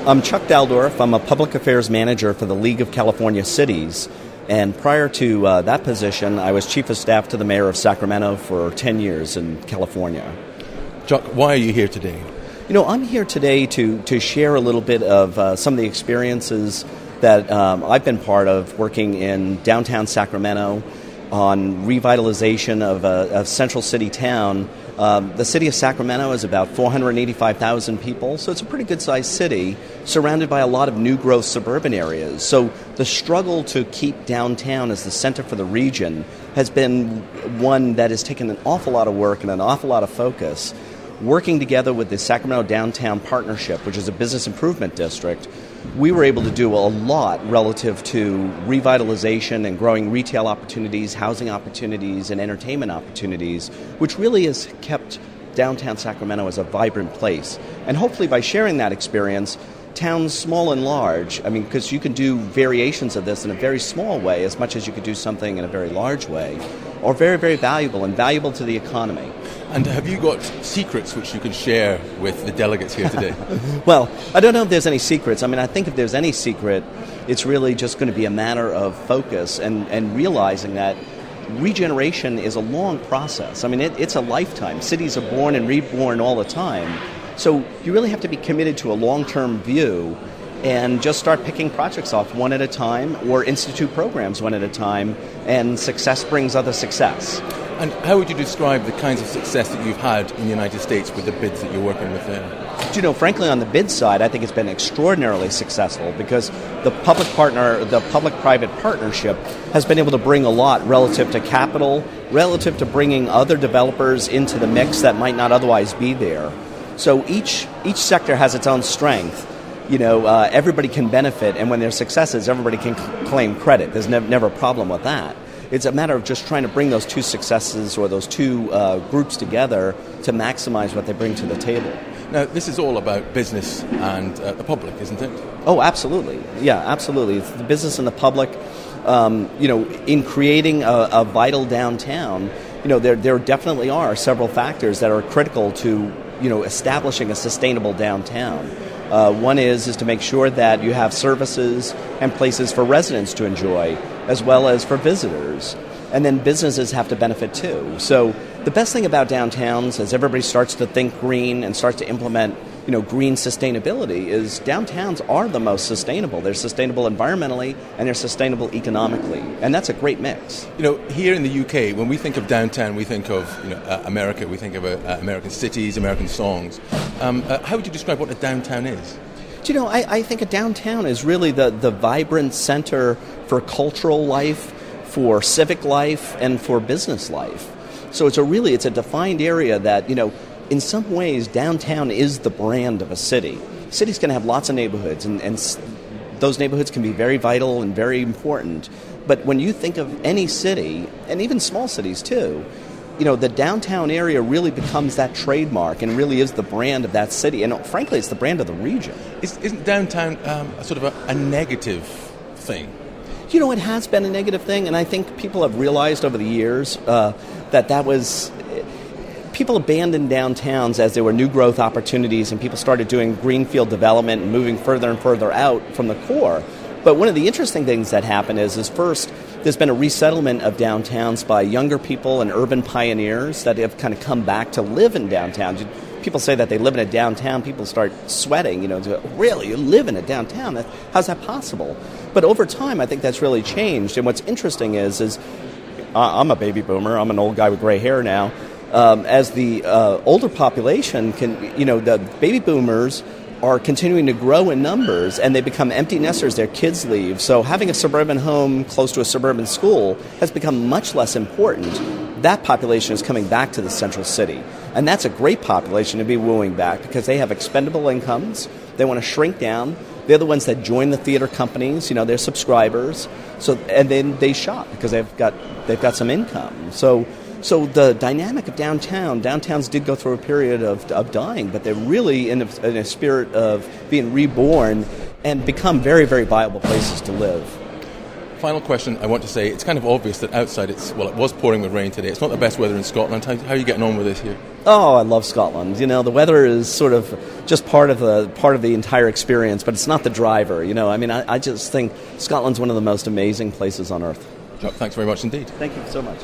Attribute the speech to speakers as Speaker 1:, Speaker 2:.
Speaker 1: I'm Chuck Dalldorf. I'm a public affairs manager for the League of California Cities. And prior to that position, I was chief of staff to the mayor of Sacramento for 10 years in California.
Speaker 2: Chuck, why are you here today?
Speaker 1: I'm here today to share a little bit of some of the experiences that I've been part of working in downtown Sacramento on revitalization of a central city town. The city of Sacramento is about 485,000 people, so it's a pretty good-sized city surrounded by a lot of new growth suburban areas. So the struggle to keep downtown as the center for the region has been one that has taken an awful lot of work and an awful lot of focus. Working together with the Sacramento Downtown Partnership, which is a business improvement district, we were able to do a lot relative to revitalization and growing retail opportunities, housing opportunities, and entertainment opportunities, which really has kept downtown Sacramento as a vibrant place. And hopefully by sharing that experience, towns small and large, because you can do variations of this in a very small way as much as you could do something in a very large way, are very, very valuable and valuable to the economy.
Speaker 2: And have you got secrets which you can share with the delegates here today?
Speaker 1: Well, I don't know if there's any secrets. I think if there's any secret, it's really just going to be a matter of focus and realizing that regeneration is a long process. It's a lifetime. Cities are born and reborn all the time. So you really have to be committed to a long-term view and just start picking projects off one at a time or institute programs one at a time, and success brings other success.
Speaker 2: And how would you describe the kinds of success that you've had in the United States with the bids that you're working with there?
Speaker 1: Frankly, on the bid side, I think it's been extraordinarily successful because the public-private partnership has been able to bring a lot relative to capital, relative to bringing other developers into the mix that might not otherwise be there. So each sector has its own strength. Everybody can benefit, and when there's successes, everybody can claim credit. There's never a problem with that. It's a matter of just trying to bring those two successes or those two groups together to maximize what they bring to the table.
Speaker 2: Now, this is all about business and the public, isn't it?
Speaker 1: Oh, absolutely. Yeah, absolutely. It's the business and the public. In creating a vital downtown, there definitely are several factors that are critical to establishing a sustainable downtown. One is to make sure that you have services and places for residents to enjoy, as well as for visitors. And then businesses have to benefit too. So the best thing about downtowns, as everybody starts to think green and starts to implement green sustainability, is downtowns are the most sustainable. They're sustainable environmentally and they're sustainable economically. And that's a great mix.
Speaker 2: Here in the UK, when we think of downtown, we think of America, we think of American cities, American songs. How would you describe what a downtown is?
Speaker 1: I think a downtown is really the vibrant center for cultural life, for civic life, and for business life. So it's a defined area that, in some ways, downtown is the brand of a city. Cities can have lots of neighborhoods, and those neighborhoods can be very vital and very important. But when you think of any city, and even small cities too, the downtown area really becomes that trademark and really is the brand of that city. And frankly, it's the brand of the region.
Speaker 2: Isn't downtown a negative thing?
Speaker 1: It has been a negative thing, and I think people have realized over the years that was... People abandoned downtowns as there were new growth opportunities and people started doing greenfield development and moving further and further out from the core. But one of the interesting things that happened is first, there's been a resettlement of downtowns by younger people and urban pioneers that have kind of come back to live in downtowns. People say that they live in a downtown, people start sweating, really, you live in a downtown? How's that possible? But over time, I think that's really changed. And what's interesting is I'm a baby boomer, I'm an old guy with gray hair now. As the older population the baby boomers are continuing to grow in numbers and they become empty nesters, their kids leave. So having a suburban home close to a suburban school has become much less important. That population is coming back to the central city. And that's a great population to be wooing back because they have expendable incomes. They want to shrink down. They're the ones that join the theater companies, they're subscribers. And then they shop because they've got some income. So the dynamic of downtowns did go through a period of dying, but they're really in a spirit of being reborn and become very, very viable places to live.
Speaker 2: Final question, I want to say, it's kind of obvious that outside it was pouring with rain today. It's not the best weather in Scotland. How are you getting on with it here?
Speaker 1: Oh, I love Scotland. You know, the weather is sort of just part of the entire experience, but it's not the driver. You know, I mean, I just think Scotland's one of the most amazing places on earth.
Speaker 2: Chuck, thanks very much indeed.
Speaker 1: Thank you so much.